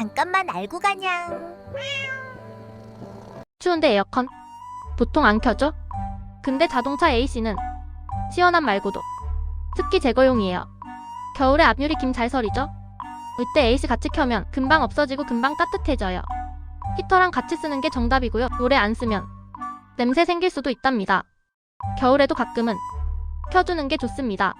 잠깐만 알고 가냥. 추운데 에어컨? 보통 안 켜죠? 근데 자동차 AC는 시원함 말고도 습기 제거용이에요. 겨울에 앞유리 김 잘 서리죠? 이때 AC 같이 켜면 금방 없어지고 금방 따뜻해져요. 히터랑 같이 쓰는 게 정답이고요. 오래 안 쓰면 냄새 생길 수도 있답니다. 겨울에도 가끔은 켜주는 게 좋습니다.